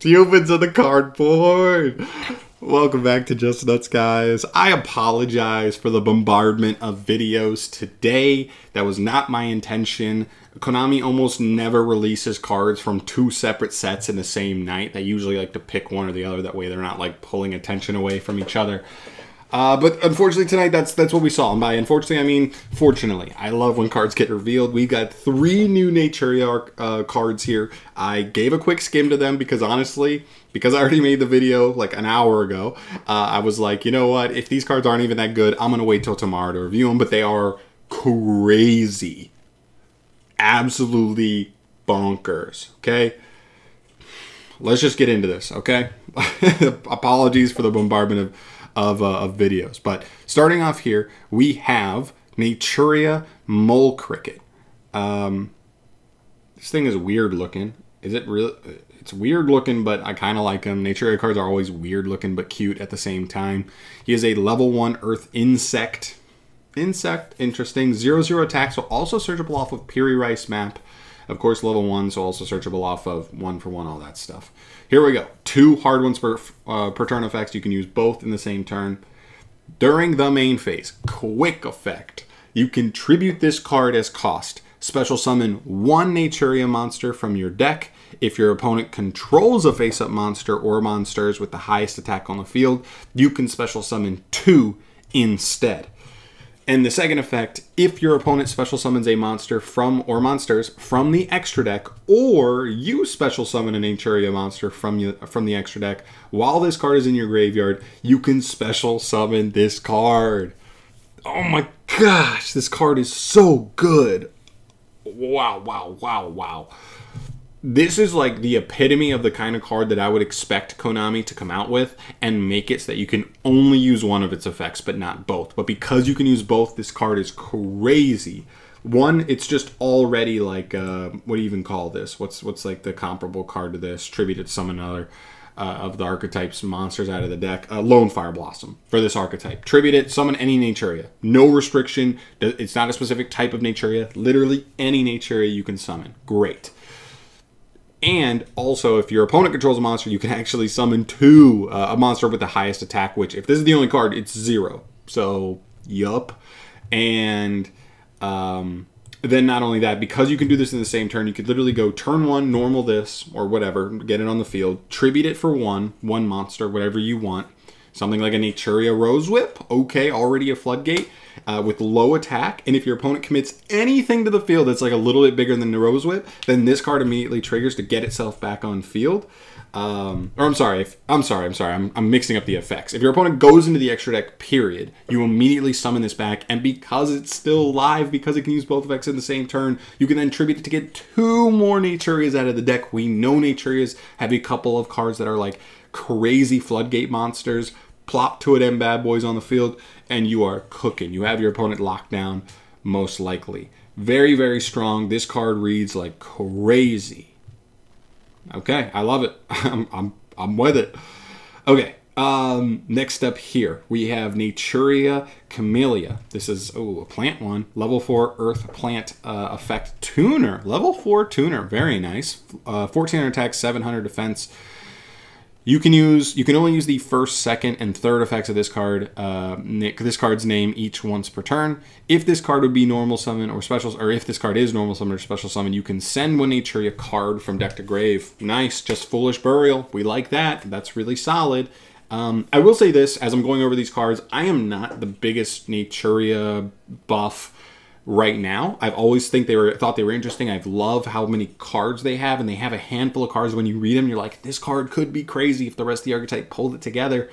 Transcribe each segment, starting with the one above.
Humans of the cardboard. Welcome back to Just Nuts, guys. I apologize for the bombardment of videos today. That was not my intention. Konami almost never releases cards from two separate sets in the same night. They usually like to pick one or the other. That way they're not like pulling attention away from each other. But unfortunately tonight, that's what we saw. And by unfortunately, I mean fortunately. I love when cards get revealed. We've got 3 new NATURIA cards here. I gave a quick skim to them because honestly, because I already made the video like an hour ago, I was like, you know what? If these cards aren't even that good, I'm going to wait till tomorrow to review them. But they are crazy. Absolutely bonkers. Okay? Let's just get into this, okay? Apologies for the bombardment of videos. But starting off here, we have NATURIA Mole Cricket. This thing is weird looking. Is it really? It's weird looking, but I kind of like him. NATURIA cards are always weird looking, but cute at the same time. He is a level 1 Earth Insect. Interesting. 0/0 attacks will also searchable off of Piri Rice map. Of course, level 1, so also searchable off of 1-for-1, all that stuff. Here we go. 2 hard ones per turn effects. You can use both in the same turn. During the main phase, quick effect. You can tribute this card as cost. Special summon 1 NATURIA monster from your deck. If your opponent controls a face-up monster or monsters with the highest attack on the field, you can special summon 2 instead. And the second effect, if your opponent special summons a monster from or monsters from the extra deck, or you special summon a NATURIA monster from the extra deck, while this card is in your graveyard, you can special summon this card. Oh my gosh, this card is so good. Wow, wow, wow, wow. This is like the epitome of the kind of card that I would expect Konami to come out with and make it so that you can only use one of its effects, but not both. But because you can use both, this card is crazy. One, it's just already like, what do you even call this? What's like the comparable card to this? Tribute to summon another of the archetypes monsters out of the deck. Lone Fire Blossom for this archetype. Tribute it, summon any NATURIA. No restriction. It's not a specific type of NATURIA. Literally any NATURIA you can summon. Great. And also, if your opponent controls a monster, you can actually summon 2, a monster with the highest attack, which, if this is the only card, it's 0. So, yup. And then not only that, because you can do this in the same turn, you could literally go turn 1, normal this, or whatever, get it on the field, tribute it for 1 monster, whatever you want. Something like a NATURIA Rose Whip, okay, already a floodgate, with low attack. And if your opponent commits anything to the field that's like a little bit bigger than the Rose Whip, then this card immediately triggers to get itself back on field. I'm mixing up the effects. If your opponent goes into the extra deck, period, you immediately summon this back. And because it's still live, because it can use both effects in the same turn, you can then tribute it to get 2 more NATURIAs out of the deck. We know NATURIAs have a couple of cards that are like crazy floodgate monsters. Plop 2 of them bad boys on the field, and you are cooking. You have your opponent locked down, most likely. Very, very strong. This card reads like crazy. Okay, I love it. I'm with it. Okay, next up here, we have NATURIA Camellia. This is, a plant one. Level 4 Earth Plant Effect Tuner. Level 4 Tuner, very nice. 1400 attack, 700 defense. You can only use the first, second, and third effects of this card. This card's name each once per turn. If this card would be normal summon or special, or if this card is normal summon or special summon, you can send 1 NATURIA card from deck to grave. Nice, just Foolish Burial. We like that. That's really solid. I will say this as I'm going over these cards. I am not the biggest NATURIA buff right now. I've always thought they were interesting. I love how many cards they have, and they have a handful of cards. When you read them, you're like, this card could be crazy if the rest of the archetype pulled it together.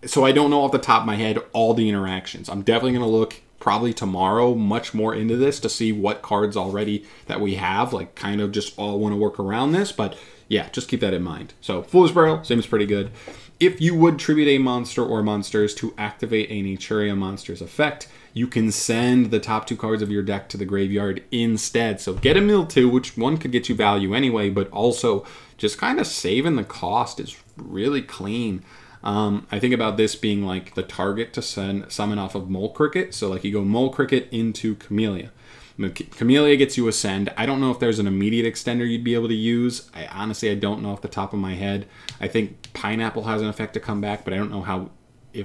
So I don't know off the top of my head all the interactions. I'm definitely going to look probably tomorrow much more into this to see what cards already that we have, like kind of just all want to work around this. But yeah, just keep that in mind. So Foolish Burial seems pretty good. If you would tribute a monster or monsters to activate a NATURIA monster's effect, you can send the top 2 cards of your deck to the graveyard instead. So get a mill 2, which one could get you value anyway, but also just kind of saving the cost is really clean. I think about this being like the target to summon off of Mole Cricket. So like you go Mole Cricket into Camellia. Camellia gets you Ascend. I don't know if there's an immediate extender you'd be able to use. Honestly, I don't know off the top of my head. I think Pineapple has an effect to come back, but I don't know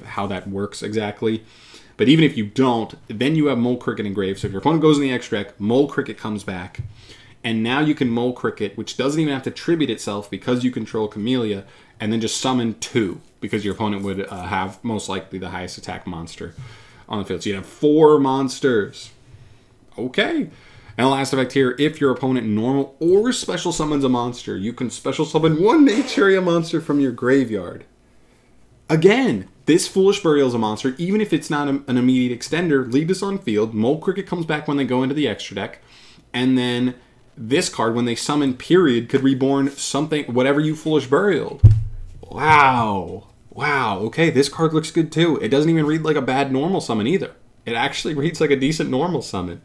how that works exactly. But even if you don't, then you have Mole Cricket engraved. So if your opponent goes in the extra deck, Mole Cricket comes back. And now you can Mole Cricket, which doesn't even have to tribute itself because you control Camellia, and then just summon 2 because your opponent would have most likely the highest attack monster on the field. So you have 4 monsters. Okay. And the last effect here, if your opponent normal or special summons a monster, you can special summon 1 Naturia monster from your graveyard. Again, this Foolish Burial is a monster, even if it's not an immediate extender. Leave this on field. Mole Cricket comes back when they go into the extra deck. And then this card, when they summon period, could reborn something, whatever you Foolish Burialed. Wow. Wow. Okay, this card looks good too. It doesn't even read like a bad normal summon either. It actually reads like a decent normal summon.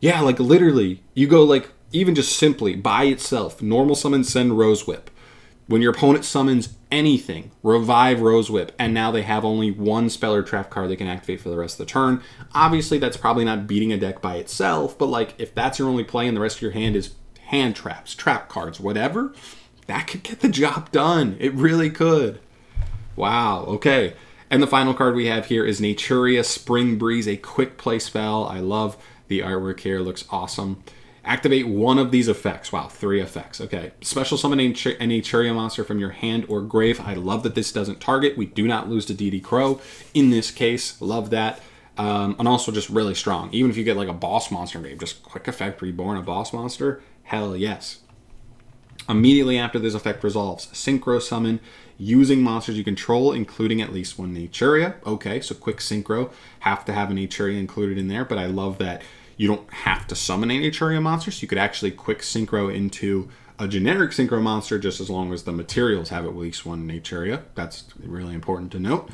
Yeah, like literally, you go like, even just simply, by itself, normal summon, send Rose Whip. When your opponent summons anything, revive Rose Whip, and now they have only 1 spell or trap card they can activate for the rest of the turn. Obviously, that's probably not beating a deck by itself, but like, if that's your only play and the rest of your hand is hand traps, trap cards, whatever, that could get the job done. It really could. Wow, okay. And the final card we have here is Naturia Spring Breeze, a quick play spell. I love the artwork here, looks awesome. Activate 1 of these effects. Wow, 3 effects. Okay. Special summon a Naturia monster from your hand or grave. I love that this doesn't target. We do not lose to DD Crow in this case. Love that. And also just really strong. Even if you get like a boss monster grave, just quick effect, reborn a boss monster. Hell yes. Immediately after this effect resolves, Synchro Summon using monsters you control, including at least 1 Naturia. Okay, so quick Synchro. Have to have a Naturia included in there, but I love that you don't have to summon a Naturia monster, so you could actually quick Synchro into a generic Synchro monster just as long as the materials have at least 1 Naturia. That's really important to note.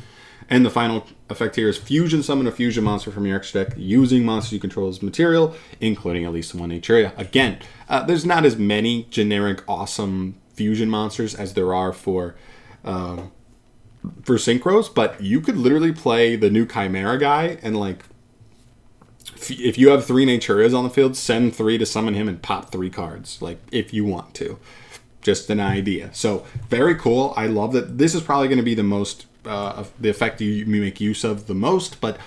And the final effect here is Fusion Summon a Fusion monster from your extra deck using monsters you control as material, including at least 1 Naturia. Again, there's not as many generic awesome Fusion monsters as there are for Synchros, but you could literally play the new Chimera guy and like, if you have 3 Naturias on the field, send 3 to summon him and pop 3 cards, like, if you want to. Just an idea. So, very cool. I love that. This is probably going to be the most, the effect you make use of the most, but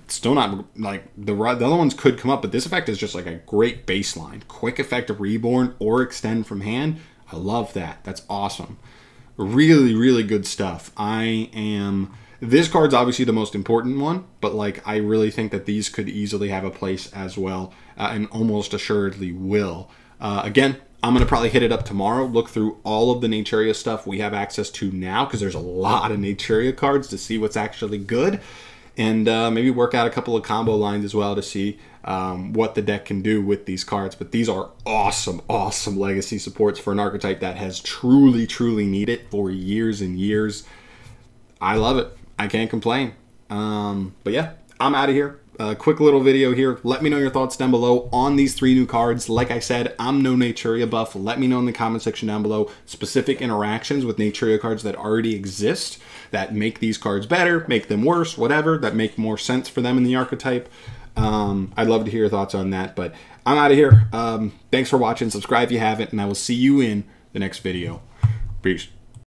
still not, like, the other ones could come up, but this effect is just, like, a great baseline. Quick effect of Reborn or Extend from hand. I love that. That's awesome. Really, really good stuff. This card's obviously the most important one, but like I really think that these could easily have a place as well, and almost assuredly will. Again, I'm going to probably hit it up tomorrow, look through all of the Naturia stuff we have access to now, because there's a lot of Naturia cards to see what's actually good, and maybe work out a couple of combo lines as well to see what the deck can do with these cards. But these are awesome, awesome legacy supports for an archetype that has truly, truly needed it for years and years. I love it. I can't complain. But yeah, I'm out of here. Quick little video here. Let me know your thoughts down below on these 3 new cards. Like I said, I'm no Naturia buff. Let me know in the comment section down below specific interactions with Naturia cards that already exist that make these cards better, make them worse, whatever, that make more sense for them in the archetype. I'd love to hear your thoughts on that, but I'm out of here. Thanks for watching. Subscribe if you haven't, and I will see you in the next video. Peace.